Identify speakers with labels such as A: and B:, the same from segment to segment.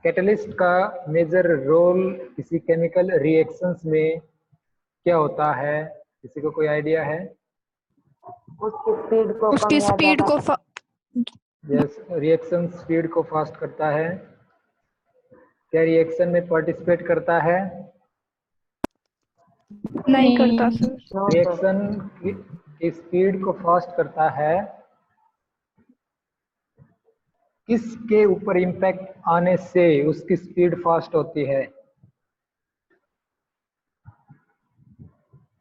A: Catalyst का major role किसी chemical reactions में क्या होता है? किसी को कोई आइडिया है?
B: उसकी स्पीड को कम
C: उसकी
B: या
C: स्पीड
B: ज्यादा
C: को
A: यस, रिएक्शन स्पीड को फास्ट करता है। क्या रिएक्शन में पार्टिसिपेट करता है?
C: नहीं करता सर।
B: No sir.
A: रिएक्शन की स्पीड को फास्ट करता है। किसके ऊपर इम्पैक्ट आने से उसकी स्पीड फास्ट होती है?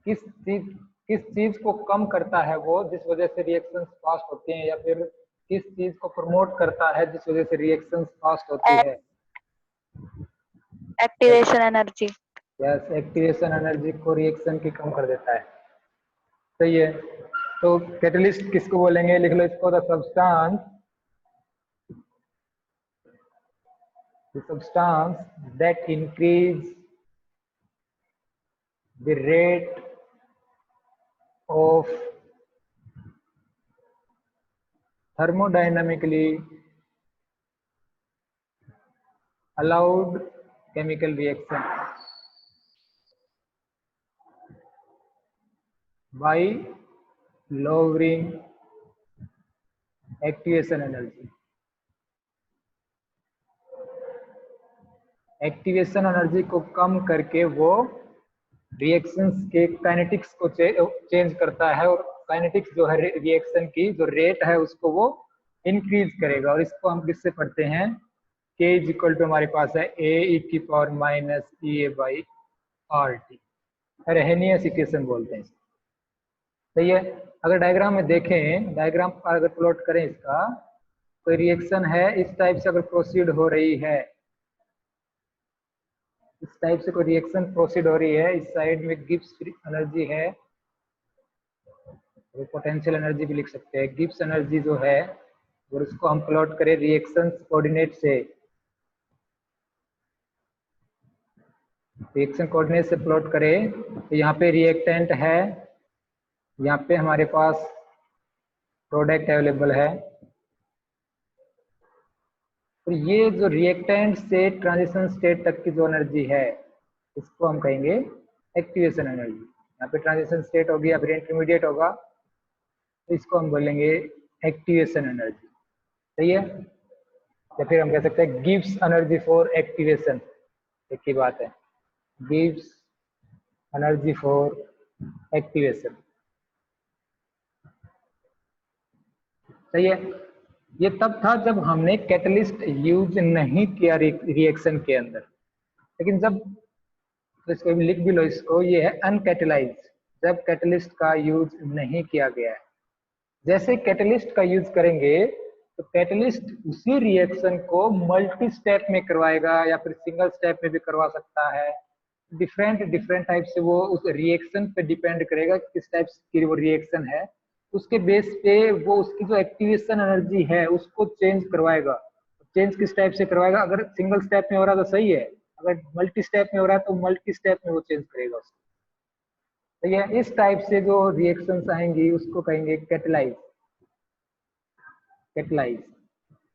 A: किस चीज को कम करता है वो, जिस वजह से रिएक्शंस फास्ट होते हैं, या फिर किस चीज को प्रमोट करता है जिस वजह से रिएक्शंस फास्ट होती है?
D: Activation energy.
A: Yes, activation energy को रिएक्शन की कम कर देता है। सही है। तो कैटलिस्ट किसको बोलेंगे? लिख लो इसको। The substance that increase the rate of thermodynamically allowed chemical reaction by lowering activation energy. Activation energy को कम करके वो रिएक्शंस के काइनेटिक्स को चेंज करता है, और काइनेटिक्स जो है रिएक्शन की जो रेट है उसको वो इंक्रीज करेगा। और इसको हम किससे पढ़ते हैं? K इज इक्वल टू हमारे पास है A e⁻⁻⁸ अरहेनियस इक्वेशन बोलते हैं। सही है। अगर डायग्राम में देखें, डायग्राम अगर प्लॉट करें इसका, तो रिएक्शन है इस टाइप से अगर प्रोसीड हो रही है, इस टाइप से कोई रिएक्शन प्रोसीड हो रही है, इस साइड में गिब्स एनर्जी है, पोटेंशियल एनर्जी भी लिख सकते हैं। गिब्स एनर्जी जो है, और उसको हम प्लॉट करें रिएक्शन कोऑर्डिनेट से, रिएक्शन कोऑर्डिनेट से प्लॉट करें, तो यहाँ पे रिएक्टेंट है, यहाँ पे हमारे पास प्रोडक्ट अवेलेबल है। तो ये जो रिएक्टेंट से ट्रांजिशन स्टेट तक की जो एनर्जी है, इसको हम कहेंगे एक्टिवेशन एनर्जी। यहाँ पे ट्रांजिशन स्टेट होगी या फिर इंटरमीडिएट होगा, तो इसको हम बोलेंगे एक्टिवेशन एनर्जी। सही है। या फिर हम कह सकते हैं गिव्स एनर्जी फॉर एक्टिवेशन, एक ही बात है, गिव्स एनर्जी फॉर एक्टिवेशन। सही है। ये तब था जब हमने कैटलिस्ट यूज नहीं किया रिएक्शन के अंदर। लेकिन जब, तो इसको लिख भी लो इसको, ये है अनकैटलाइज, जब कैटलिस्ट का यूज नहीं किया गया है। जैसे कैटलिस्ट का यूज करेंगे तो कैटलिस्ट उसी रिएक्शन को मल्टी स्टेप में करवाएगा, या फिर सिंगल स्टेप में भी करवा सकता है। डिफरेंट टाइप से वो उस रिएक्शन पे डिपेंड करेगा किस टाइप की वो रिएक्शन है, उसके बेस पे वो उसकी जो एक्टिवेशन एनर्जी है उसको चेंज करवाएगा। चेंज किस टाइप से करवाएगा? अगर सिंगल स्टेप में हो रहा तो सही है, अगर मल्टी स्टेप में हो रहा है तो मल्टी स्टेप में वो चेंज करेगा उसको। तो ये इस टाइप से जो रिएक्शंस आएंगी उसको कहेंगे कैटलाइज। कैटलाइज,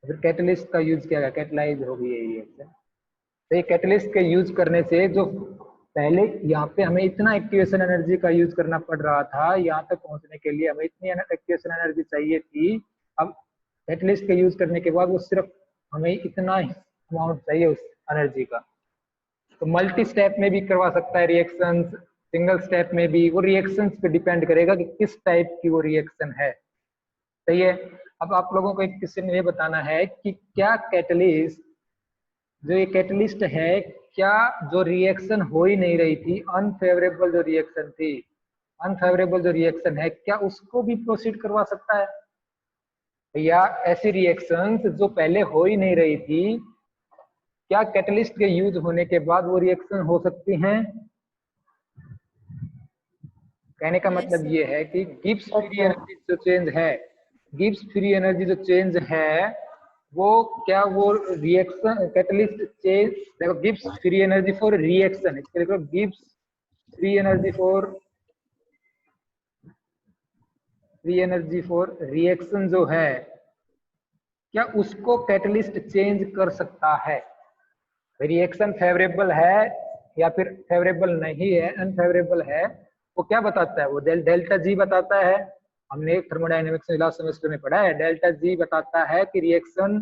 A: फिर कैटलिस्ट का यूज किया गया, कैटलाइज हो गई ये रिएक्शन। तो ये कैटलिस्ट के यूज करने से जो पहले यहाँ पे हमें इतना एक्टिवेशन एनर्जी का यूज करना पड़ रहा था, यहाँ तक पहुंचने के लिए हमें इतनी एक्टिवेशन एनर्जी चाहिए थी, अब कैटलिस्ट के यूज करने के बाद वो सिर्फ हमें इतना अमाउंट चाहिए उस एनर्जी का। तो मल्टी स्टेप में भी करवा सकता है रिएक्शन, सिंगल स्टेप में भी। वो रिएक्शंस पे डिपेंड करेगा कि किस टाइप की वो रिएक्शन है। सही है। अब आप लोगों को एक किसी ने ये बताना है कि क्या कैटलिस्ट, जो ये कैटलिस्ट है, क्या जो रिएक्शन हो ही नहीं रही थी, अनफेवरेबल जो रिएक्शन थी, अनफेवरेबल जो रिएक्शन है, क्या उसको भी प्रोसीड करवा सकता है? या ऐसी रिएक्शंस जो पहले हो ही नहीं रही थी, क्या कैटलिस्ट के यूज होने के बाद वो रिएक्शन हो सकती हैं? कहने का मतलब ये है कि गिब्स फ्री एनर्जी जो चेंज है, गिब्स फ्री एनर्जी जो चेंज है, वो क्या वो रिएक्शन कैटलिस्ट चेंज, देखो Gibbs free energy for reaction, इसके लिखो Gibbs free energy for reaction जो है, क्या उसको कैटलिस्ट चेंज कर सकता है? रिएक्शन फेवरेबल है या फिर फेवरेबल नहीं है, अनफेवरेबल है, वो क्या बताता है? वो डेल्टा जी बताता है। हमने थर्मोडायनेमिक्स में लास्ट सेमेस्टर में पढ़ा है, डेल्टा जी बताता है कि रिएक्शन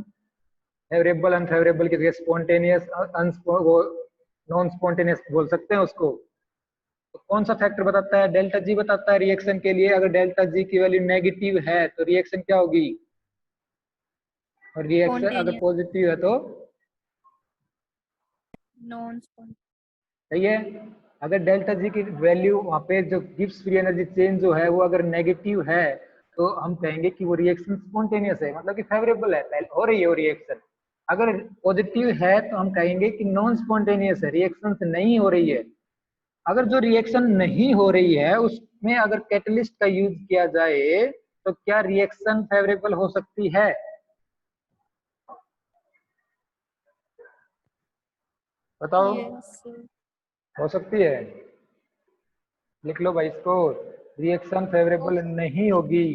A: फेवरेबल अनफेवरेबल की जगह स्पॉन्टेनियस नॉन स्पॉन्टेनियस बोल सकते हैं उसको। तो कौन सा फैक्टर बताता है? डेल्टा जी बताता है रिएक्शन के लिए। अगर डेल्टा जी की वैल्यू नेगेटिव है तो रिएक्शन क्या होगी, और रिएक्शन अगर
C: स्पॉन्टेनियस,
A: पॉजिटिव है तो
C: नॉन स्पॉन्टेनियस।
A: सही है। अगर डेल्टा जी की वैल्यू वहाँ पे जो गिब्स फ्री एनर्जी चेंज जो है वो अगर नेगेटिव है तो हम कहेंगे कि वो रिएक्शन स्पॉन्टेनियस है, मतलब कि फेवरेबल है, पहले हो रही है वो रिएक्शन। अगर पॉजिटिव है तो हम कहेंगे कि नॉन स्पॉन्टेनियस है, रिएक्शन नहीं हो रही है। अगर जो रिएक्शन नहीं हो रही है उसमें अगर कैटलिस्ट का यूज किया जाए तो क्या रिएक्शन फेवरेबल हो सकती है? बताओ।
C: यस,
A: हो सकती है? लिख लो भाई इसको, रिएक्शन फेवरेबल नहीं होगी।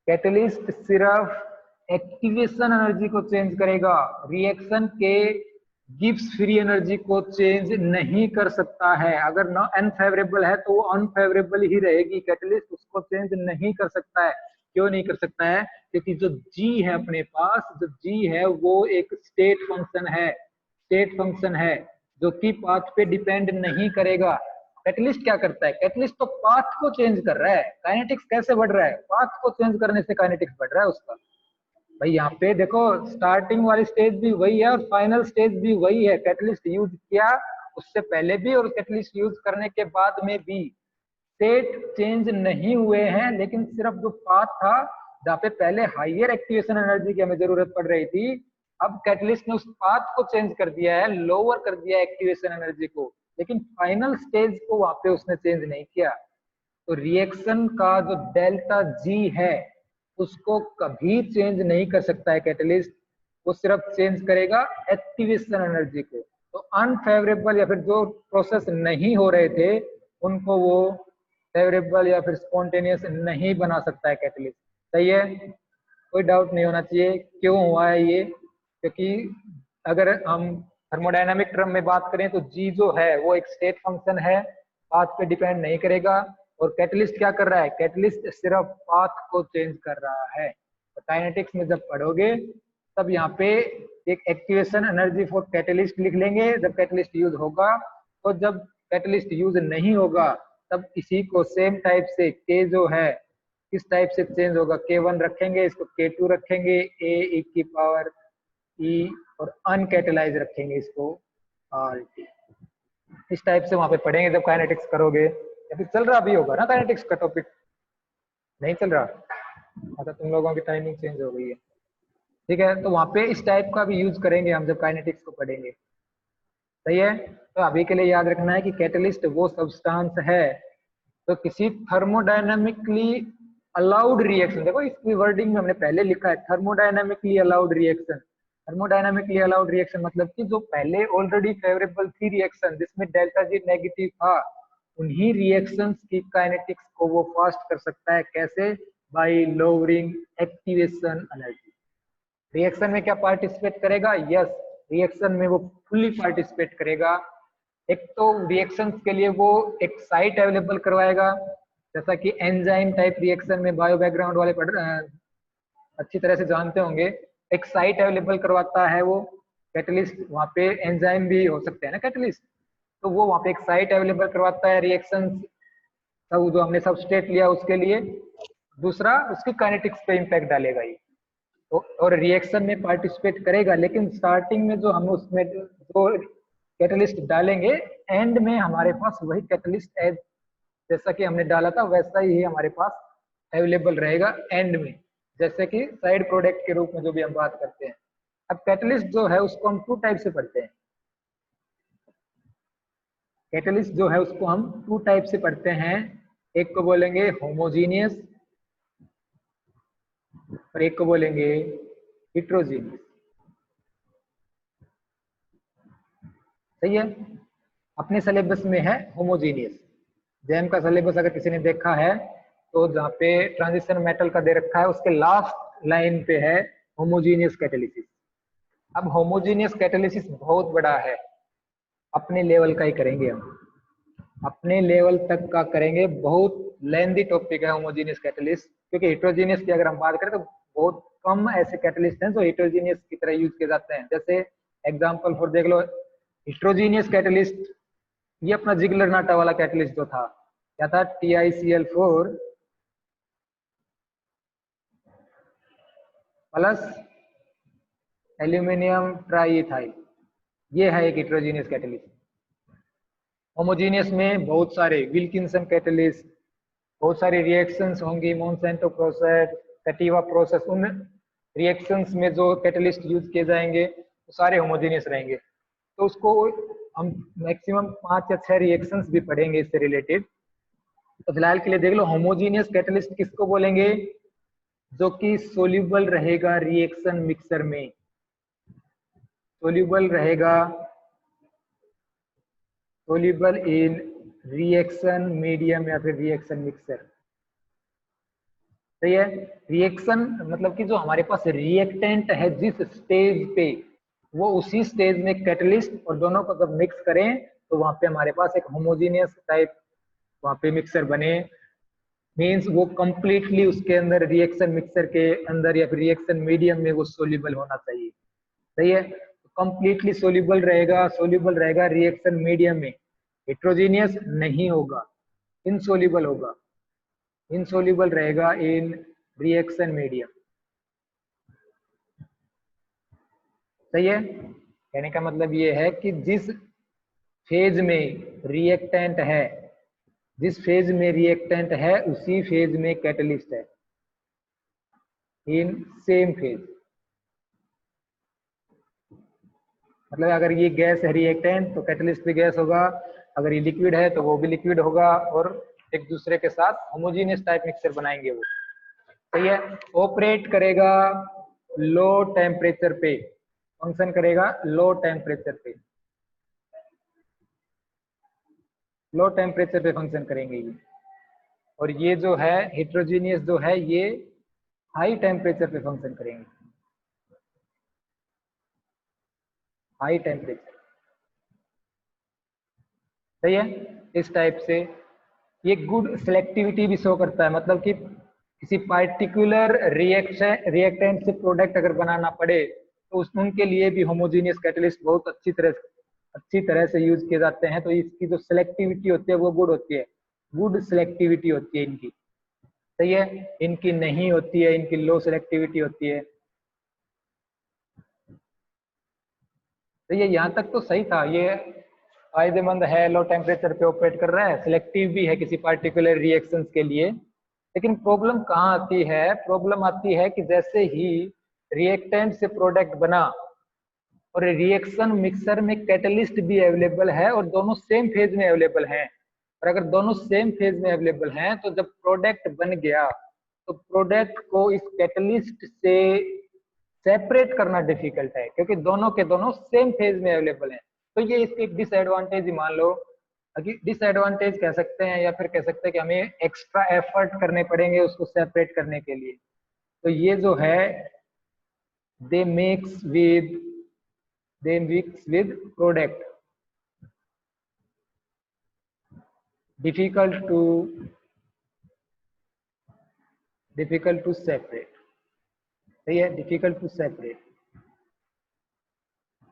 A: कैटलिस्ट सिर्फ एक्टिवेशन एनर्जी को चेंज करेगा, रिएक्शन के गिब्स फ्री एनर्जी को चेंज नहीं कर सकता है। अगर ना अनफेवरेबल है तो वो अनफेवरेबल ही रहेगी, कैटलिस्ट उसको चेंज नहीं कर सकता है। क्यों नहीं कर सकता है? क्योंकि जो जी है अपने पास, जो जी है वो एक स्टेट फंक्शन है, स्टेट फंक्शन है जो कि पाथ पे डिपेंड नहीं करेगा। कैटलिस्ट क्या करता है? कैटलिस्ट तो पाथ को चेंज कर रहा है। काइनेटिक्स कैसे बढ़ रहा है? पाथ को चेंज करने से काइनेटिक्स बढ़ रहा है उसका। भाई यहाँ पे देखो, स्टार्टिंग वाली स्टेज भी वही है और फाइनल स्टेज भी वही है। कैटलिस्ट यूज किया उससे पहले भी और कैटलिस्ट यूज करने के बाद में भी स्टेट चेंज नहीं हुए हैं, लेकिन सिर्फ जो पाथ था जहाँ पे पहले हाइयर एक्टिवेशन एनर्जी की हमें जरूरत पड़ रही थी, अब कैटलिस्ट ने उस पाथ को चेंज कर दिया है, लोअर कर दिया है एक्टिवेशन एनर्जी को, लेकिन फाइनल स्टेज को वहां पे उसने चेंज नहीं किया। तो रिएक्शन का जो डेल्टा जी है उसको कभी चेंज नहीं कर सकता है कैटलिस्ट, वो सिर्फ चेंज करेगा एक्टिवेशन एनर्जी को। तो अनफेवरेबल या फिर जो प्रोसेस नहीं हो रहे थे उनको वो फेवरेबल या फिर स्पॉन्टेनियस नहीं बना सकता है कैटलिस्ट। सही है, कोई डाउट नहीं होना चाहिए क्यों हुआ है ये। क्योंकि अगर हम थर्मोडायनामिक टर्म में बात करें तो जी जो है वो एक स्टेट फंक्शन है, पाथ पे डिपेंड नहीं करेगा। और कैटलिस्ट क्या कर रहा है? कैटलिस्ट सिर्फ पाथ को चेंज कर रहा है। तो काइनेटिक्स में जब पढ़ोगे तब यहाँ पे एक एक्टिवेशन एनर्जी फॉर कैटलिस्ट लिख लेंगे जब कैटलिस्ट यूज होगा। तो जब कैटलिस्ट यूज नहीं होगा तब इसी को सेम टाइप से के जो है किस टाइप से चेंज होगा, K1 रखेंगे, इसको K2 रखेंगे, A की पावर E, और अनकैटलाइज रखेंगे इसको RT। इस टाइप से वहां पे पढ़ेंगे जब काइनेटिक्स करोगे। या फिर चल रहा भी होगा ना काइनेटिक्स का टॉपिक? नहीं चल रहा? अच्छा, तुम लोगों की टाइमिंग चेंज हो गई है, ठीक है। तो वहां पे इस टाइप का भी यूज करेंगे हम जब काइनेटिक्स को पढ़ेंगे। सही है। तो अभी के लिए याद रखना है कि कैटलिस्ट वो सब्सटेंस है तो किसी थर्मोडायनामिकली अलाउड रिएक्शन, देखो इसकी वर्डिंग में हमने पहले लिखा है thermodynamically allowed reaction. Thermodynamically allowed reaction मतलब कि जो पहले ऑलरेडी फेवरेबल थी रिएक्शन जिसमें डेल्टा जी नेगेटिव था, उन्हीं रिएक्शंस की काइनेटिक्स को वो फास्ट कर सकता है। कैसे? Bye lowering activation energy. Reaction में क्या पार्टिसिपेट करेगा? यस, रिएक्शन में वो फुल्ली पार्टिसिपेट करेगा। एक तो रिएक्शंस के लिए वो एक साइट अवेलेबल करवाएगा, जैसा कि एंजाइम टाइप रिएक्शन में बायो बैकग्राउंड वाले अच्छी तरह से जानते होंगे, एक साइट अवेलेबल करवाता है वो कैटलिस्ट। वहाँ पे एंजाइम भी हो सकते हैं ना कैटलिस्ट, तो वो वहाँ पे एक साइट अवेलेबल करवाता है रिएक्शन सब जो हमने सबस्ट्रेट लिया उसके लिए। दूसरा, उसकी काइनेटिक्स पे इम्पैक्ट डालेगा ये। तो और रिएक्शन में पार्टिसिपेट करेगा, लेकिन स्टार्टिंग में जो हम उसमें जो कैटलिस्ट डालेंगे एंड में हमारे पास वही कैटलिस्ट एज जैसा कि हमने डाला था वैसा ही हमारे पास अवेलेबल रहेगा एंड में, जैसे कि साइड प्रोडक्ट के रूप में जो भी हम बात करते हैं। अब कैटलिस्ट जो है उसको हम टू टाइप से पढ़ते हैं। कैटलिस्ट जो है उसको हम टू टाइप से पढ़ते हैं, एक को बोलेंगे होमोजीनियस और एक को बोलेंगे हिट्रोजीनियस। सही है। अपने सिलेबस में है होमोजीनियस। जेम का सिलेबस अगर किसी ने देखा है तो जहाँ पे ट्रांजिशन मेटल का दे रखा है उसके लास्ट लाइन पे है होमोजीनियस कैटालिसिस। अब होमोजीनियस कैटालिसिस बहुत बड़ा है, अपने लेवल का ही करेंगे हम, अपने लेवल तक का करेंगे। बहुत लेंदी टॉपिक है होमोजेनियस कैटलिस्ट, क्योंकि हेटेरोजेनियस की अगर हम बात करें तो बहुत कम ऐसे कैटलिस्ट हैं जो हेटेरोजेनियस की तरह यूज किए जाते हैं। जैसे एग्जांपल फॉर देख लो, हेटेरोजेनियस कैटलिस्ट, ये अपना जिगलर नाटा वाला कैटलिस्ट जो था, क्या था, TiCl4 प्लस एल्यूमिनियम ट्राईथाइल, ये है एक हेटेरोजेनियस कैटलिस्ट। होमोजेनियस में बहुत सारे विल्किंसन कैटलिस्ट, बहुत सारी रिएक्शंस होंगी, मोनसेंटो प्रोसेस, कटीवा प्रोसेस, उन रिएक्शंस में जो कैटलिस्ट यूज किए जाएंगे वो सारे होमोजेनियस रहेंगे। तो उसको हम मैक्सिमम 5 या 6 रिएक्शंस भी पढ़ेंगे इससे रिलेटेड। तो फिलहाल के लिए देख लो, होमोजेनियस कैटलिस्ट किसको बोलेंगे, जो कि सोल्यूबल रहेगा रिएक्शन मिक्सर में, सोल्यूबल रहेगा, सोल्यूबल इन रिएक्शन मीडियम या फिर रिएक्शन मिक्सर। सही है। रिएक्शन मतलब कि जो हमारे पास रिएक्टेंट है जिस स्टेज पे, वो उसी स्टेज में कैटलिस्ट, और दोनों को जब मिक्स करें तो वहां पे हमारे पास एक होमोजेनियस टाइप वहां पे मिक्सर बने। मीन्स वो कंप्लीटली उसके अंदर रिएक्शन मिक्सर के अंदर या फिर रिएक्शन मीडियम में वो सोल्यूबल होना चाहिए। सही है। कंप्लीटली सोल्यूबल रहेगा, सोल्यूबल रहेगा रिएक्शन मीडियम में, हेटेरोजेनियस नहीं होगा, इनसोल्यूबल होगा, इनसोल्यूबल रहेगा इन रिएक्शन मीडियम। सही है। कहने का मतलब ये है कि जिस फेज में रिएक्टेंट है, जिस फेज में रिएक्टेंट है उसी फेज में कैटलिस्ट है, इन सेम फेज। मतलब अगर ये गैस है रिएक्टेंट तो कैटलिस्ट भी गैस होगा, अगर ये लिक्विड है तो वो भी लिक्विड होगा, और एक दूसरे के साथ होमोजेनियस टाइप मिक्सचर बनाएंगे वो। सही है। ऑपरेट करेगा लो टेम्परेचर पे, फंक्शन करेगा लो टेम्परेचर पे, लो टेम्परेचर पे फंक्शन करेंगे ये। और ये जो है हेटेरोजेनियस जो है ये हाई टेम्परेचर पे फंक्शन करेंगे, हाई टेम्परेचर। सही है। इस टाइप से ये गुड सिलेक्टिविटी भी शो करता है, मतलब कि किसी पार्टिकुलर रिएक्टेंट से प्रोडक्ट अगर बनाना पड़े तो उनके लिए भी होमोजेनियस कैटलिस्ट बहुत अच्छी तरह से यूज किए जाते हैं। तो इसकी जो सिलेक्टिविटी होती है वो गुड होती है, गुड सिलेक्टिविटी होती है इनकी। सही है। इनकी नहीं होती है, इनकी लो सिलेक्टिविटी होती है। तो ये यहाँ तक तो सही था, ये फायदेमंद है, लो टेम्परेचर पे ऑपरेट कर रहा है, सिलेक्टिव भी है किसी पार्टिकुलर रिएक्शंस के लिए। लेकिन प्रॉब्लम कहाँ आती है, प्रॉब्लम आती है कि जैसे ही रिएक्टेंट से प्रोडक्ट बना और रिएक्शन मिक्सर में कैटलिस्ट भी अवेलेबल है और दोनों सेम फेज में अवेलेबल हैं, और अगर दोनों सेम फेज में अवेलेबल हैं तो जब प्रोडक्ट बन गया तो प्रोडक्ट को इस कैटलिस्ट से सेपरेट करना डिफिकल्ट है, क्योंकि दोनों के दोनों सेम फेज में अवेलेबल हैं। तो ये इसकी एक डिसएडवांटेज ही मान लो, डिसएडवांटेज कह सकते हैं, या फिर कह सकते हैं कि हमें एक्स्ट्रा एफर्ट करने पड़ेंगे उसको सेपरेट करने के लिए। तो ये जो है they mix with product, difficult to separate। सही है, डिफिकल्ट टू सेपरेट,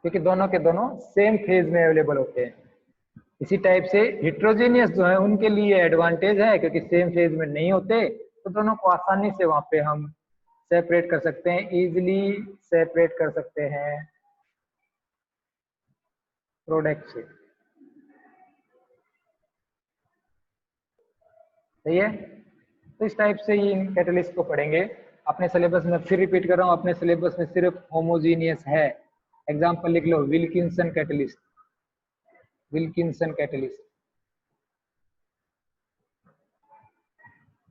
A: क्योंकि दोनों के दोनों सेम फेज में अवेलेबल होते हैं। इसी टाइप से हेटेरोजेनियस जो है उनके लिए एडवांटेज है, क्योंकि सेम फेज में नहीं होते तो दोनों को आसानी से वहां पे हम सेपरेट कर सकते हैं, इजीली सेपरेट कर सकते हैं प्रोडक्ट से। सही है। तो इस टाइप से इन कैटलिस्ट को पढ़ेंगे अपने सिलेबस में। फिर रिपीट कर रहा हूँ, अपने सिलेबस में सिर्फ होमोजीनियस है। एग्जांपल लिख लो, Wilkinson catalyst, Wilkinson catalyst.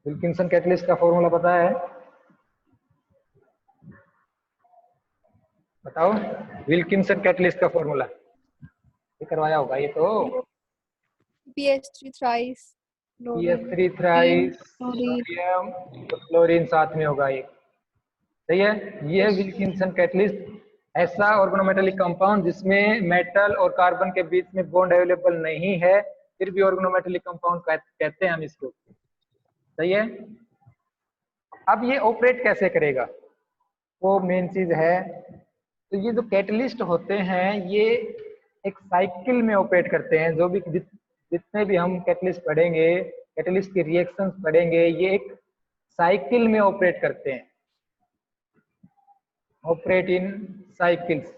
A: Wilkinson catalyst का फॉर्मूला पता है? बताओ, विल्किंसन कैटलिस्ट का फॉर्मूला ये करवाया होगा ये तो।
C: PS3 thrice
A: PS3 thrice sodium तो क्लोरीन साथ में होगा ये। सही है। ये है विल्किंसन कैटलिस्ट। ऐसा ऑर्गेनोमेटेलिक कंपाउंड जिसमें मेटल और कार्बन के बीच में बॉन्ड अवेलेबल नहीं है, फिर भी ऑर्गेनोमेटेलिक कंपाउंड कहते हैं हम इसको। सही है। अब ये ऑपरेट कैसे करेगा, वो मेन चीज है। तो ये जो कैटलिस्ट होते हैं ये एक साइकिल में ऑपरेट करते हैं। जो भी जितने भी हम कैटलिस्ट पढ़ेंगे, कैटलिस्ट के रिएक्शंस पढ़ेंगे, ये एक साइकिल में ऑपरेट करते हैं, ऑपरेट इन साइकिल्स,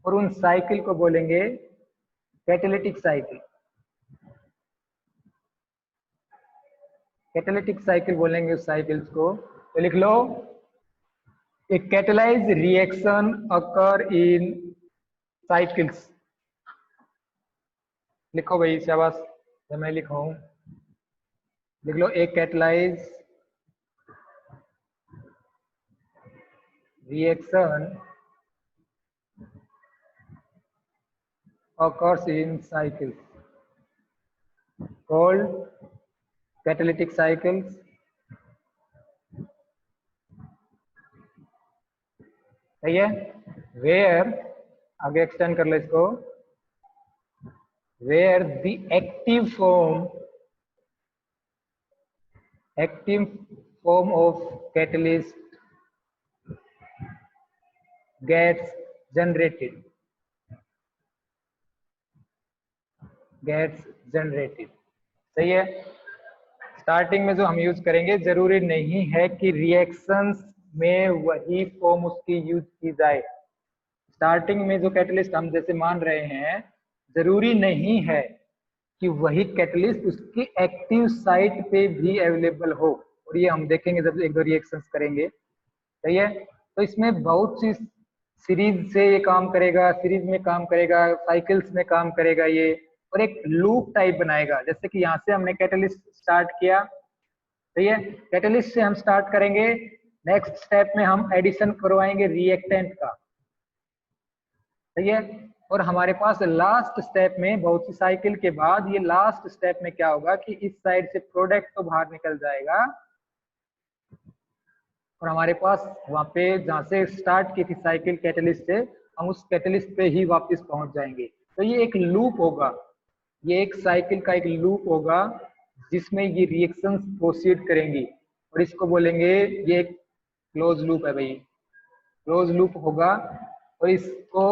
A: और उन साइकिल को बोलेंगे कैटालिटिक साइकिल। कैटालिटिक साइकिल बोलेंगे उस साइकिल्स को। तो लिख लो, a catalyzed reaction occur in cycles। लिखो भाई, शाबाश, मैं लिखा हूं, लिख लो, एक catalyse reaction occurs in cycles called catalytic cycles। सही है। वेयर, आगे एक्सटेंड कर लो इसको, where the active form of catalyst gets generated। सही है। स्टार्टिंग में जो हम यूज करेंगे, जरूरी नहीं है कि रिएक्शंस में वही फॉर्म उसकी यूज की जाए। स्टार्टिंग में जो कैटलिस्ट हम जैसे मान रहे हैं, जरूरी नहीं है कि वही कैटलिस्ट उसकी एक्टिव साइट पे भी अवेलेबल हो, और ये हम देखेंगे जब एक दो रिएक्शंस करेंगे। सही है। तो इसमें बहुत सी सीरीज से ये काम करेगा, सीरीज में काम करेगा, साइकिल्स में काम करेगा ये, और एक लूप टाइप बनाएगा। जैसे कि यहाँ से हमने कैटलिस्ट स्टार्ट किया, सही है, कैटलिस्ट से हम स्टार्ट करेंगे, नेक्स्ट स्टेप में हम एडिशन करवाएंगे रिएक्टेंट का। सही है। और हमारे पास लास्ट स्टेप में, बहुत सी साइकिल के बाद, ये लास्ट स्टेप में क्या होगा कि इस साइड से प्रोडक्ट तो बाहर निकल जाएगा, और हमारे पास वहां पे जहां से स्टार्ट की थी साइकिल कैटलिस्ट से, हम उस कैटलिस्ट पे ही वापस पहुंच जाएंगे। तो ये एक लूप होगा, ये एक साइकिल का एक लूप होगा जिसमें ये रिएक्शंस प्रोसीड करेंगी, और इसको बोलेंगे, ये एक क्लोज लूप है भाई, क्लोज लूप होगा। और इसको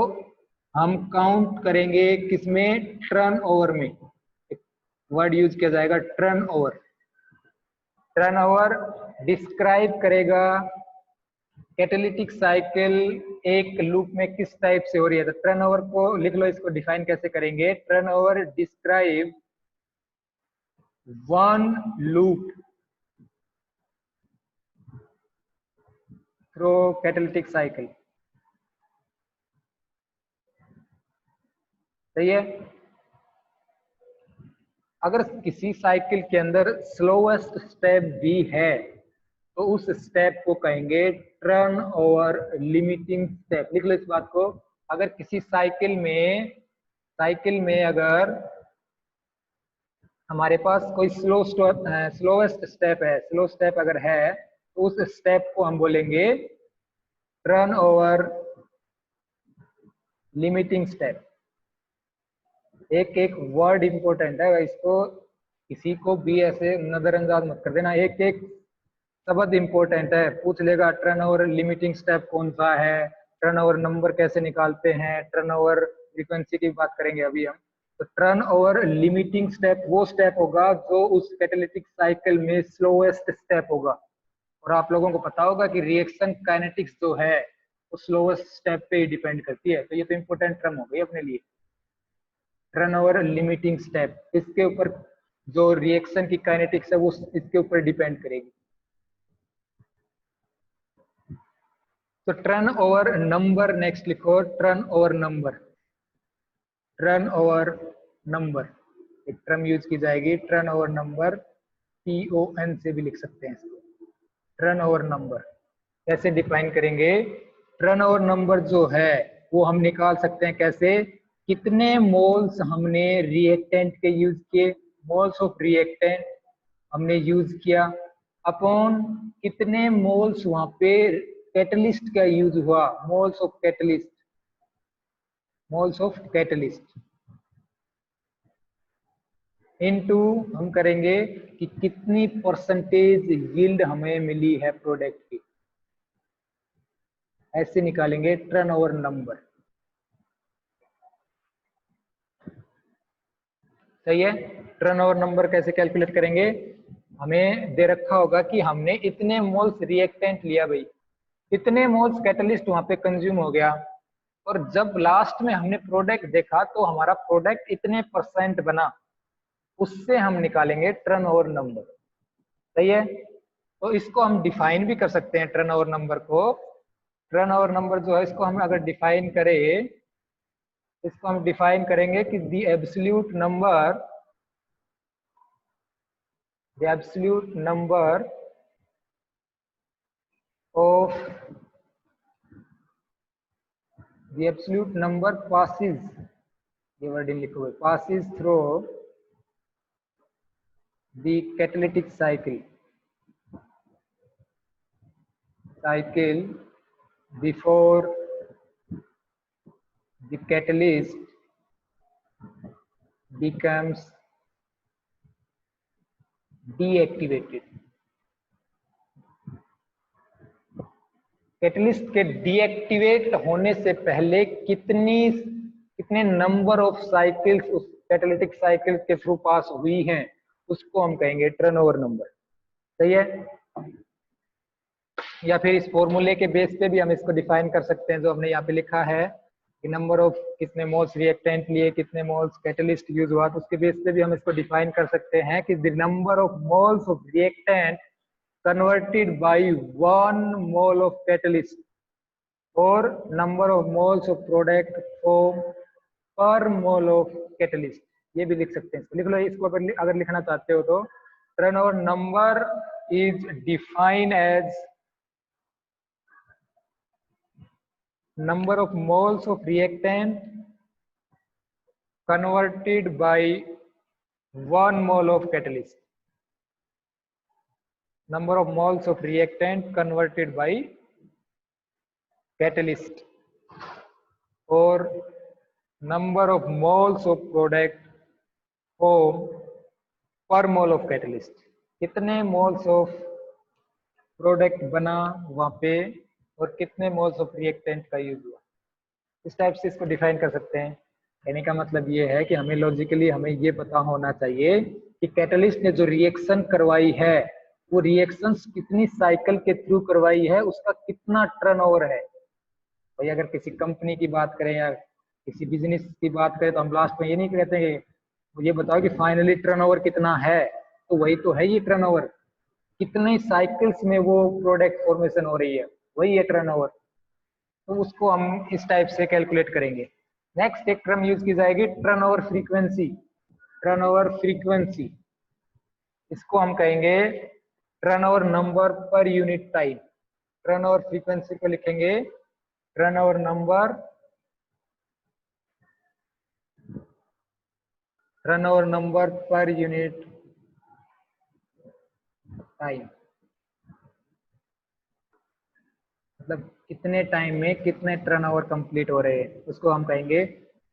A: हम काउंट करेंगे किसमें, टर्न ओवर में। एक वर्ड यूज किया जाएगा, turn over. Turn over describe करेगा कैटालिटिक साइकिल एक लूप में किस टाइप से हो रही है। तो टर्न ओवर को लिख लो, इसको डिफाइन कैसे करेंगे। Turn over describe one loop through catalytic cycle. सही है। अगर किसी साइकिल के अंदर स्लोएस्ट स्टेप भी है तो उस स्टेप को कहेंगे टर्न ओवर लिमिटिंग स्टेप। लिख लो इस बात को। अगर किसी साइकिल में अगर हमारे पास कोई स्लोएस्ट स्टेप है, स्लो स्टेप अगर है, तो उस स्टेप को हम बोलेंगे टर्न ओवर लिमिटिंग स्टेप। एक एक वर्ड इंपॉर्टेंट है, इसको किसी को भी ऐसे नजरअंदाज मत कर देना। एक एक शब्द इंपॉर्टेंट है, पूछ लेगा टर्न ओवर लिमिटिंग स्टेप कौन सा है, टर्न ओवर नंबर कैसे निकालते हैं, टर्न ओवर फ्रीक्वेंसी की बात करेंगे अभी हम। तो टर्न ओवर लिमिटिंग स्टेप वो स्टेप होगा जो उस कैटालिटिक साइकिल में स्लोएस्ट स्टेप होगा। और आप लोगों को पता होगा कि रिएक्शन काइनेटिक्स जो है वो स्लोएस्ट स्टेप पे ही डिपेंड करती है। तो ये तो इंपॉर्टेंट टर्म हो गई अपने लिए, टर्न ओवर लिमिटिंग स्टेप। इसके ऊपर जो रिएक्शन की काइनेटिक्स है वो इसके ऊपर डिपेंड करेगी। तो टर्न ओवर नंबर नेक्स्ट लिखो, turn over number. Turn over number एक टर्म यूज की जाएगी, टर्न ओवर नंबर, TON से भी लिख सकते हैं इसको। टर्न ओवर नंबर कैसे डिफाइन करेंगे? टर्न ओवर नंबर जो है वो हम निकाल सकते हैं कैसे, कितने मोल्स हमने रिएक्टेंट के यूज किए, मोल्स ऑफ रिएक्टेंट हमने यूज किया, अपॉन कितने मोल्स वहां पे कैटलिस्ट का यूज हुआ, moles of catalyst. Moles of catalyst into हम करेंगे कि कितनी परसेंटेज यील्ड हमें मिली है प्रोडक्ट की, ऐसे निकालेंगे टर्नओवर नंबर। सही है। टर्नओवर नंबर कैसे कैलकुलेट करेंगे, हमें दे रखा होगा कि हमने इतने मोल्स रिएक्टेंट लिया भाई, इतने मोल्स कैटलिस्ट वहां पे कंज्यूम हो गया, और जब लास्ट में हमने प्रोडक्ट देखा तो हमारा प्रोडक्ट इतने परसेंट बना, उससे हम निकालेंगे टर्नओवर नंबर। सही है। तो इसको हम डिफाइन भी कर सकते हैं टर्नओवर नंबर को। टर्नओवर नंबर जो है इसको हम अगर डिफाइन करें, इसको हम डिफाइन करेंगे कि the absolute number of the absolute number passes, ये वर्डिंग लिखो हुए, passes through the catalytic cycle before the catalyst becomes deactivated। Catalyst के डीएक्टिवेट होने से पहले कितने नंबर ऑफ साइकिल्स उस कैटालिटिक साइकिल के थ्रू पास हुई हैं, उसको हम कहेंगे टर्नओवर नंबर। सही है। या फिर इस फॉर्मूले के बेस पे भी हम इसको डिफाइन कर सकते हैं, जो हमने यहाँ पे लिखा है कि नंबर ऑफ कितने मोल्स रिएक्टेंट लिए, कितने मोल्स कैटलिस्ट यूज हुआ, तो उसके बेस पे भी हम इसको डिफाइन कर सकते हैं कि the number of moles of reactant converted by 1 mole of catalyst or number of moles of product formed per mole of catalyst। ये भी लिख सकते हैं, लिख लो इसको। अगर लिखना चाहते हो तो turnover number is defined as number of moles of reactant converted by 1 mole of catalyst, number of moles of reactant converted by catalyst, or number of moles of product formed per mole of catalyst। कितने moles of product बना वहां पे और कितने moles of reactant का use हुआ, इस type से इसको डिफाइन कर सकते हैं। कहने का मतलब ये है कि हमें लॉजिकली हमें ये पता होना चाहिए कि कैटलिस्ट ने जो रिएक्शन करवाई है वो रिएक्शंस कितनी साइकिल के थ्रू करवाई है, उसका कितना टर्नओवर है। भाई अगर किसी कंपनी की बात करें या किसी बिजनेस की बात करें तो हम लास्ट में ये नहीं कहते कि मुझे बताओ कि फाइनली टर्नओवर कितना है, तो वही तो है ये टर्नओवर, कितने साइकिल्स में वो प्रोडक्ट फॉर्मेशन हो रही है, वही है टर्नओवर। तो उसको हम इस टाइप से कैलकुलेट करेंगे। नेक्स्ट एक टर्म यूज की जाएगी टर्नओवर फ्रीक्वेंसी। टर्नओवर फ्रीक्वेंसी, इसको हम कहेंगे turnover number per unit time. Turnover frequency को लिखेंगे turnover number per unit time, मतलब कितने टाइम में कितने टर्नओवर कंप्लीट हो रहे हैं, उसको हम कहेंगे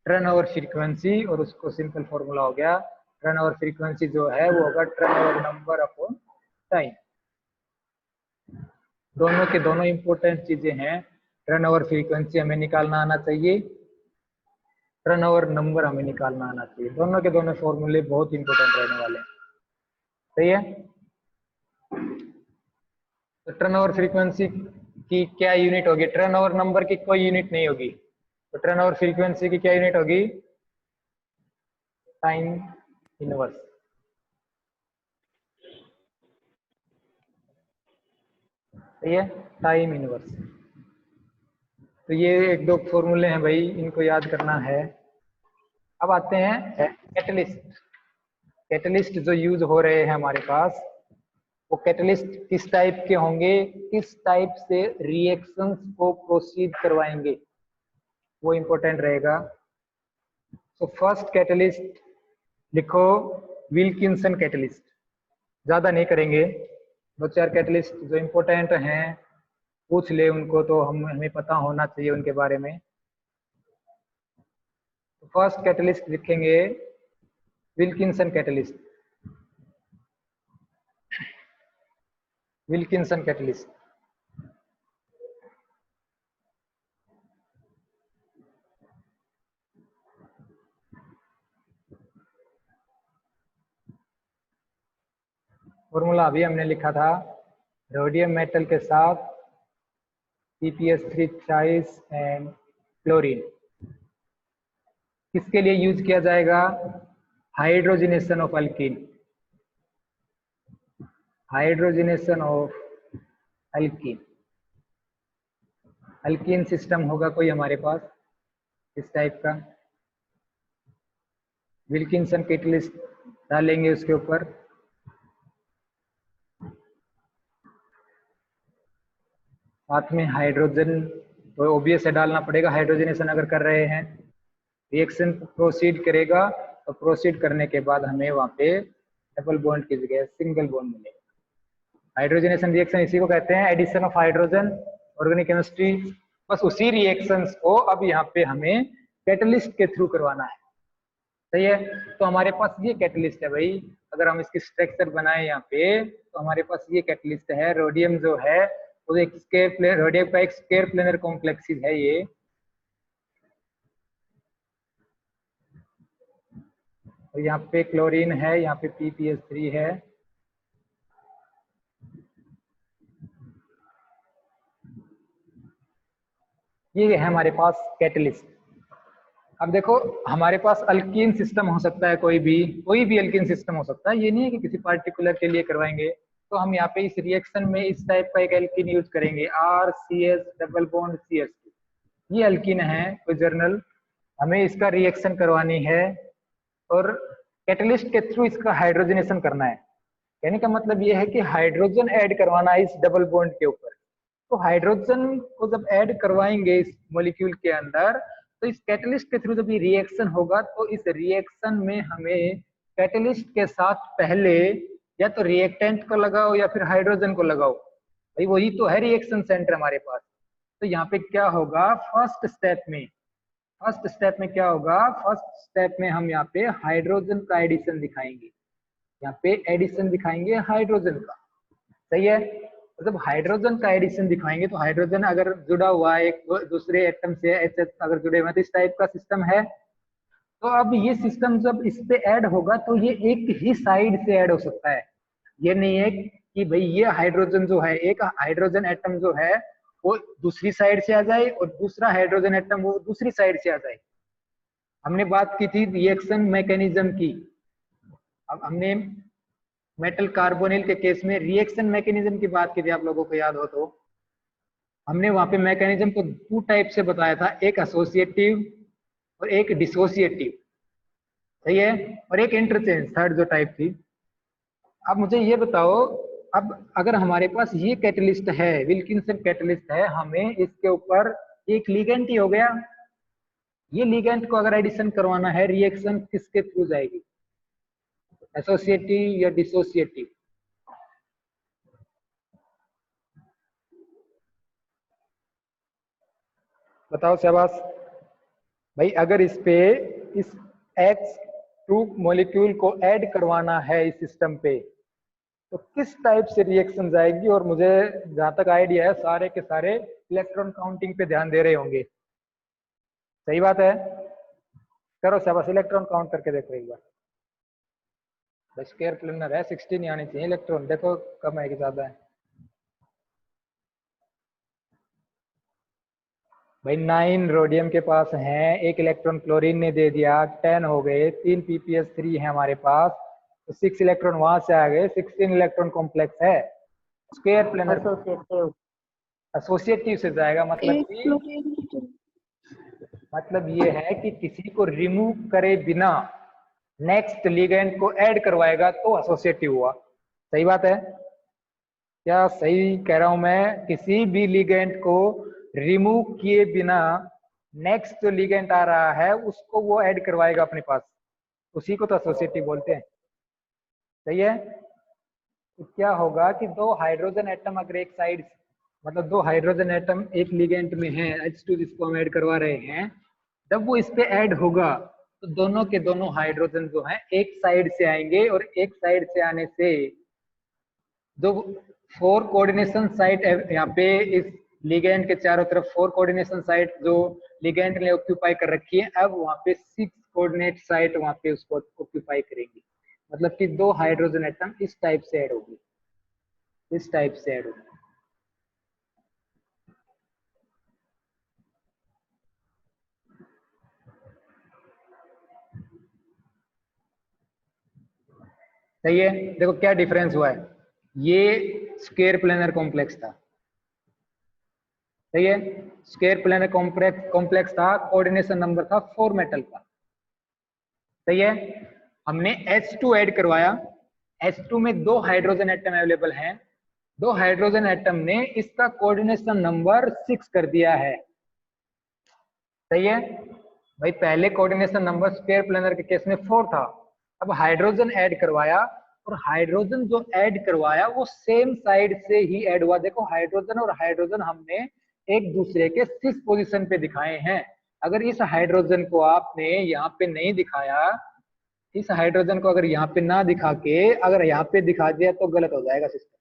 A: टर्नओवर फ्रीक्वेंसी। और उसको सिंपल फॉर्मूला हो गया, टर्नओवर फ्रीक्वेंसी जो है वो होगा टर्नओवर नंबर अपॉन टाइम। दोनों के दोनों इंपॉर्टेंट चीजें हैं। टर्नओवर फ्रीक्वेंसी हमें निकालना आना चाहिए, टर्नओवर नंबर हमें निकालना आना चाहिए। दोनों के दोनों फॉर्मूले बहुत इंपॉर्टेंट रहने वाले हैं। सही है। तो टर्नओवर फ्रीक्वेंसी की क्या यूनिट होगी, टर्नओवर नंबर की कोई यूनिट नहीं होगी, तो टर्नओवर फ्रीक्वेंसी की क्या यूनिट होगी, टाइम इनवर्स। सही है, टाइम इनवर्स। तो ये एक दो फॉर्मूले हैं भाई, इनको याद करना है। अब आते हैं कैटलिस्ट। कैटलिस्ट जो यूज हो रहे हैं हमारे पास, वो कैटलिस्ट किस टाइप के होंगे, किस टाइप से रिएक्शंस को प्रोसीड करवाएंगे, वो इंपॉर्टेंट रहेगा। तो फर्स्ट कैटलिस्ट लिखो विल्किंसन कैटलिस्ट, ज्यादा नहीं करेंगे, दो चार कैटलिस्ट जो इंपॉर्टेंट हैं पूछ ले उनको, तो हमें पता होना चाहिए उनके बारे में। फर्स्ट कैटलिस्ट लिखेंगे Wilkinson catalyst, Wilkinson catalyst. Formula अभी हमने लिखा था, रोडियम मेटल के साथ PPS3 थ्राइस एंड क्लोरीन। किसके लिए यूज किया जाएगा? Hydrogenation of alkyne, hydrogenation of alkyne. Alkyne system होगा कोई हमारे पास इस टाइप का, विल्किंसन कैटलिस्ट डालेंगे उसके ऊपर। साथ में हाइड्रोजन तो ऑब्वियस है डालना पड़ेगा, हाइड्रोजनेशन अगर कर रहे हैं। रिएक्शन प्रोसीड करेगा और प्रोसीड करने के बाद हमें वहां पे डबल बॉन्ड की जगह सिंगल बॉन्ड मिलेगा। हाइड्रोजनेशन रिएक्शन इसी को कहते हैं, addition of hydrogen, organic chemistry. बस उसी रिएक्शंस को अब यहाँ पे हमें कैटलिस्ट के थ्रू करवाना है। सही है, तो हमारे पास ये कैटलिस्ट है भाई। अगर हम इसकी स्ट्रक्चर बनाए यहाँ पे तो हमारे पास ये कैटलिस्ट है। रोडियम जो है वो एक स्क्वायर, रोडियम का एक स्क्वायर प्लेनर कॉम्प्लेक्स है ये। और यहाँ पे क्लोरीन है, यहाँ पे PPS3 है। ये है हमारे पास कैटलिस्ट। अब देखो हमारे पास अल्कीन सिस्टम हो सकता है, कोई भी अल्कीन सिस्टम हो सकता है। ये नहीं है कि किसी पार्टिकुलर के लिए करवाएंगे। तो हम यहाँ पे इस रिएक्शन में इस टाइप का एक अल्कीन यूज करेंगे, RCS डबल बॉन्ड CH2। ये अल्कीन है कोई जर्नल, हमें इसका रिएक्शन करवानी है और कैटलिस्ट के थ्रू इसका हाइड्रोजनेशन करना है। कहने का मतलब ये है कि हाइड्रोजन ऐड करवाना है इस डबल बॉन्ड के ऊपर। तो हाइड्रोजन को जब ऐड करवाएंगे इस मॉलिक्यूल के अंदर, तो इस कैटलिस्ट के थ्रू जब ये रिएक्शन होगा तो इस रिएक्शन में हमें कैटलिस्ट के साथ पहले या तो रिएक्टेंट को लगाओ या फिर हाइड्रोजन को लगाओ। भाई वही तो है रिएक्शन सेंटर हमारे पास। तो यहाँ पे क्या होगा, फर्स्ट स्टेप में क्या होगा, फर्स्ट स्टेप में हम यहाँ पे हाइड्रोजन का एडिशन दिखाएंगे, यहाँ पे एडिशन दिखाएंगे हाइड्रोजन का। सही है, तो जब हाइड्रोजन का एडिशन दिखाएंगे तो हाइड्रोजन अगर जुड़ा हुआ है एक दूसरे एटम से, HH अगर जुड़े हुए हैं तो इस टाइप का सिस्टम है। तो अब ये सिस्टम जब इस पे ऐड होगा तो ये एक ही साइड से ऐड हो सकता है। ये नहीं है कि भाई ये हाइड्रोजन जो है, एक हाइड्रोजन एटम जो है वो दूसरी साइड से आ जाए और दूसरा हाइड्रोजन एटम वो दूसरी साइड से आ जाए। हमने बात की थी रिएक्शन मैकेनिज्म की। अब हमने मेटल कार्बोनिल के केस में रिएक्शन मैकेनिज्म की बात की थी, आप लोगों को याद हो तो। हमने वहां पे मैकेनिज्म को 2 टाइप से बताया था, एक एसोसिएटिव और एक डिसोसिएटिव। सही है, और एक इंटरचेंज, थर्ड जो टाइप थी। अब मुझे ये बताओ, अब अगर हमारे पास ये कैटलिस्ट है, विल्किंसन कैटलिस्ट है, हमें इसके ऊपर एक लिगेंड ही हो गया। ये लिगेंड को अगर एडिशन करवाना है, रिएक्शन किसके थ्रू जाएगी, एसोसिएटिव या डिसोसिएटिव? बताओ शाबाश भाई। अगर इस पे इस H2 मॉलिक्यूल को ऐड करवाना है इस सिस्टम पे तो किस टाइप से रिएक्शन जाएगी? और मुझे जहां तक आइडिया है सारे के सारे इलेक्ट्रॉन काउंटिंग पे ध्यान दे रहे होंगे। सही बात है, करो शाबाश, इलेक्ट्रॉन काउंट करके देखो एक बार। स्क्वायर प्लेनर है, 16 आने चाहिए इलेक्ट्रॉन, देखो कम है कि ज्यादा है? भाई 9 रोडियम के पास हैं, 1 इलेक्ट्रॉन क्लोरीन ने दे दिया, 10 हो गए, 3 PPS3 है हमारे पास, तो 6 इलेक्ट्रॉन वहां से आ गए, 16 इलेक्ट्रॉन कॉम्प्लेक्स है। स्क्वायर प्लेनर एसोसिएटिव से जाएगा, मतलब ये है कि किसी को रिमूव करे बिना नेक्स्ट लिगेंड को ऐड करवाएगा तो एसोसिएटिव हुआ। सही बात है क्या? सही कह रहा हूं मैं? किसी भी लिगेंड को रिमूव किए बिना नेक्स्ट जो लिगेंड आ रहा है उसको वो ऐड करवाएगा अपने पास, उसी को तो एसोसिएटिव बोलते हैं। सही है, तो क्या होगा कि 2 हाइड्रोजन एटम अगर एक साइड, मतलब 2 हाइड्रोजन एटम एक लिगेंड में है H2 जिसको हम ऐड करवा रहे हैं, जब वो इस पे ऐड होगा तो दोनों के दोनों हाइड्रोजन जो हैं एक साइड से आएंगे, और एक साइड से आने से जो 4 कोऑर्डिनेशन साइट यहाँ पे इस लिगेंड के चारों तरफ 4 कोऑर्डिनेशन साइट जो लिगेंड ने ऑक्यूपाई कर रखी है, अब वहाँ पे 6 कोऑर्डिनेट साइट वहाँ पे उसको ऑक्यूपाई करेंगी। मतलब कि 2 हाइड्रोजन एटम इस टाइप से ऐड होगी, इस टाइप से ऐड होगी। सही है। देखो क्या डिफरेंस हुआ है, ये स्क्वायर प्लेनर कॉम्प्लेक्स था, सही है, स्क्वायर प्लेनर कॉम्प्लेक्स था, कोऑर्डिनेशन नंबर था 4 मेटल का, सही है। हमने H2 ऐड करवाया, H2 में 2 हाइड्रोजन एटम अवेलेबल हैं, 2 हाइड्रोजन एटम ने इसका कोऑर्डिनेशन नंबर 6 कर दिया है, सही है भाई। पहले कोऑर्डिनेशन नंबर स्क्वायर प्लेनर के केस में 4 था, अब हाइड्रोजन ऐड करवाया, और हाइड्रोजन जो ऐड करवाया वो सेम साइड से ही ऐड हुआ। देखो हाइड्रोजन और हाइड्रोजन हमने एक दूसरे के 6 पोजीशन पे दिखाए हैं। अगर इस हाइड्रोजन को आपने यहाँ पे नहीं दिखाया, इस हाइड्रोजन को अगर यहाँ पे ना दिखा के अगर यहाँ पे दिखा दिया तो गलत हो जाएगा सिस्टम,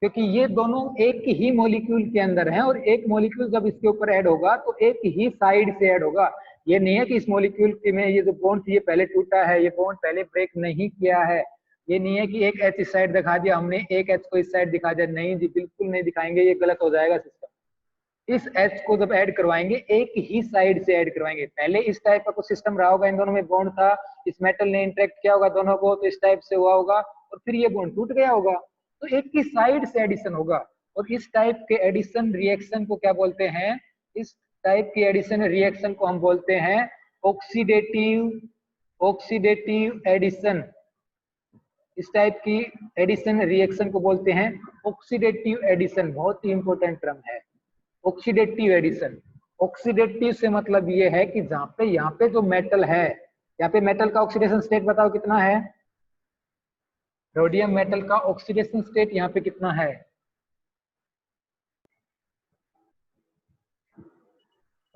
A: क्योंकि ये दोनों एक ही मॉलिक्यूल के अंदर हैं, और एक मॉलिक्यूल जब इसके ऊपर ऐड होगा तो एक ही साइड से ऐड होगा। ये नहीं है कि इस मॉलिक्यूल में ये जो बॉन्ड ये पहले टूटा है, ये बॉन्ड पहले ब्रेक नहीं किया है। ये नहीं है कि एक एच इस साइड दिखा दिया हमने, एक एच को इस साइड दिखा दिया, नहीं जी बिल्कुल नहीं दिखाएंगे, ये गलत हो जाएगा सिस्टम। इस एच को जब ऐड करवाएंगे एक ही साइड से ऐड करवाएंगे। पहले इस टाइप का कुछ सिस्टम रहा होगा, इन दोनों में बॉन्ड था, इस मेटल ने इंटरेक्ट किया होगा दोनों को, तो इस टाइप से हुआ होगा, और फिर ये बॉन्ड टूट गया होगा, तो एक ही साइड से एडिशन होगा। और इस टाइप के एडिशन रिएक्शन को क्या बोलते हैं, इस टाइप की एडिशन रिएक्शन को हम बोलते हैं ऑक्सीडेटिव एडिशन। इस टाइप की एडिशन रिएक्शन को बोलते हैं ऑक्सीडेटिव एडिशन। बहुत ही इंपॉर्टेंट टर्म है ऑक्सीडेटिव एडिशन। ऑक्सीडेटिव से मतलब ये है कि जहां पे यहाँ पे जो मेटल है, यहाँ पे मेटल का ऑक्सीडेशन स्टेट बताओ कितना है, रोडियम मेटल का ऑक्सीडेशन स्टेट यहाँ पे कितना है,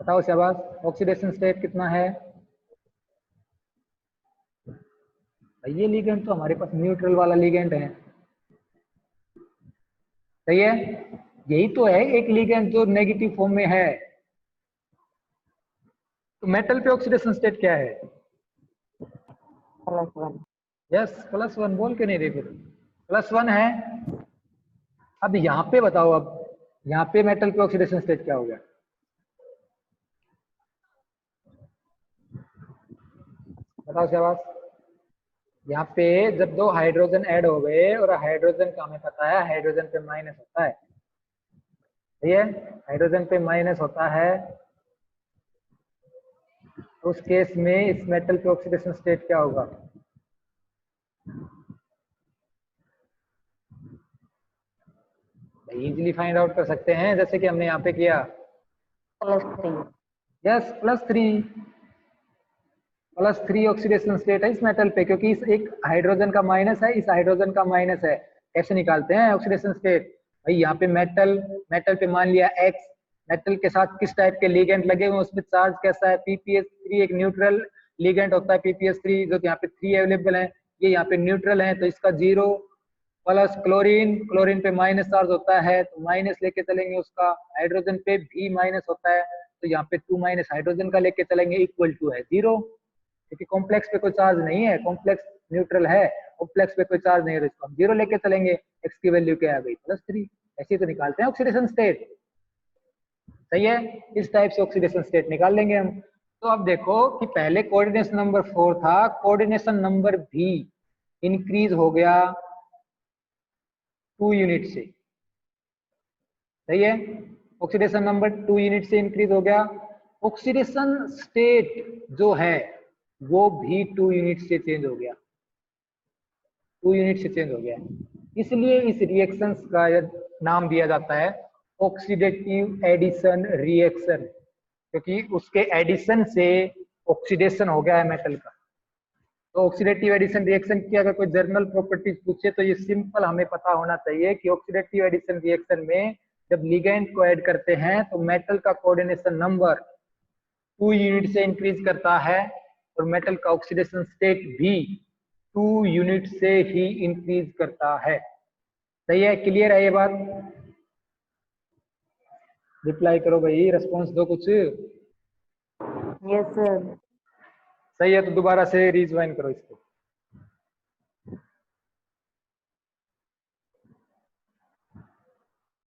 A: बताओ शाबाश, ऑक्सीडेशन स्टेट कितना है। ये लिगेंड तो हमारे पास न्यूट्रल वाला लिगेंड है, सही है, यही तो है एक लिगेंड जो नेगेटिव फॉर्म में है। तो मेटल पे ऑक्सीडेशन स्टेट क्या है,
B: +1।
A: यस +1, बोल के नहीं रहे फिर, +1 है। अब यहाँ पे बताओ, अब यहाँ पे मेटल पे ऑक्सीडेशन स्टेट क्या हो गया, बताओ शाबाश। यहाँ पे जब 2 हाइड्रोजन ऐड हो गए, और हाइड्रोजन का हमें पता है हाइड्रोजन पे माइनस होता है, ठीक है, हाइड्रोजन पे माइनस होता है, तो उस केस में इस मेटल पे ऑक्सीडेशन स्टेट क्या होगा, इजीली फाइंड आउट कर सकते हैं जैसे कि हमने यहाँ पे किया,
B: +3।
A: यस +3 ऑक्सीडेशन स्टेट है इस मेटल पे, क्योंकि इस एक हाइड्रोजन का माइनस है, इस हाइड्रोजन का माइनस है। कैसे निकालते हैं ऑक्सीडेशन स्टेट, भाई यहाँ पे मेटल पे मान लिया X, मेटल के साथ किस टाइप के लिगेंड लगे हुए, उसमें चार्ज कैसा है, ppH3 एक न्यूट्रल लिगेंड होता है, ppH3 जो यहाँ पे 3 अवेलेबल है, ये यहाँ पे न्यूट्रल है, तो इसका 0 प्लस क्लोरीन पे माइनस चार्ज होता है, तो माइनस लेके चलेंगे, उसका हाइड्रोजन पे भी माइनस होता है, तो यहाँ पे 2 - हाइड्रोजन का लेके चलेंगे, इक्वल टू है 0, क्योंकि कॉम्प्लेक्स पे कोई चार्ज नहीं है, कॉम्प्लेक्स न्यूट्रल है, कॉम्प्लेक्स पे कोई चार्ज नहीं है, तो इसको हम 0 लेके चलेंगे, एक्स की वैल्यू क्या आ गई +3। ऐसे तो निकालते हैं ऑक्सीडेशन स्टेट, सही है, इस टाइप से ऑक्सीडेशन स्टेट निकाल लेंगे हम। तो अब देखो कि पहले कोऑर्डिनेशन नंबर 4 था, कोऑर्डिनेशन नंबर भी इंक्रीज हो गया 2 यूनिट से, सही है, ऑक्सीडेशन नंबर 2 यूनिट से इंक्रीज हो गया। ऑक्सीडेशन स्टेट जो है वो भी 2 यूनिट से चेंज हो गया, 2 यूनिट से चेंज हो गया, इसलिए इस रिएक्शंस का नाम दिया जाता है ऑक्सीडेटिव एडिशन रिएक्शन, क्योंकि उसके एडिशन से ऑक्सीडेशन हो गया है मेटल का। तो ऑक्सीडेटिव एडिशन रिएक्शन की अगर कोई जर्नल प्रॉपर्टीज पूछे तो ये सिंपल हमें पता होना चाहिए कि ऑक्सीडेटिव एडिशन रिएक्शन में जब लिगेंड को ऐड करते हैं तो मेटल का कोऑर्डिनेशन नंबर 2 यूनिट से इंक्रीज करता है और मेटल का ऑक्सीडेशन स्टेट भी 2 यूनिट से ही इंक्रीज करता है। सही है, क्लियर है ये बात? रिप्लाई करो भाई, रेस्पॉन्स दो कुछ।
B: Yes sir.
A: सही है, तो दोबारा से रिज्वाइन करो इसको।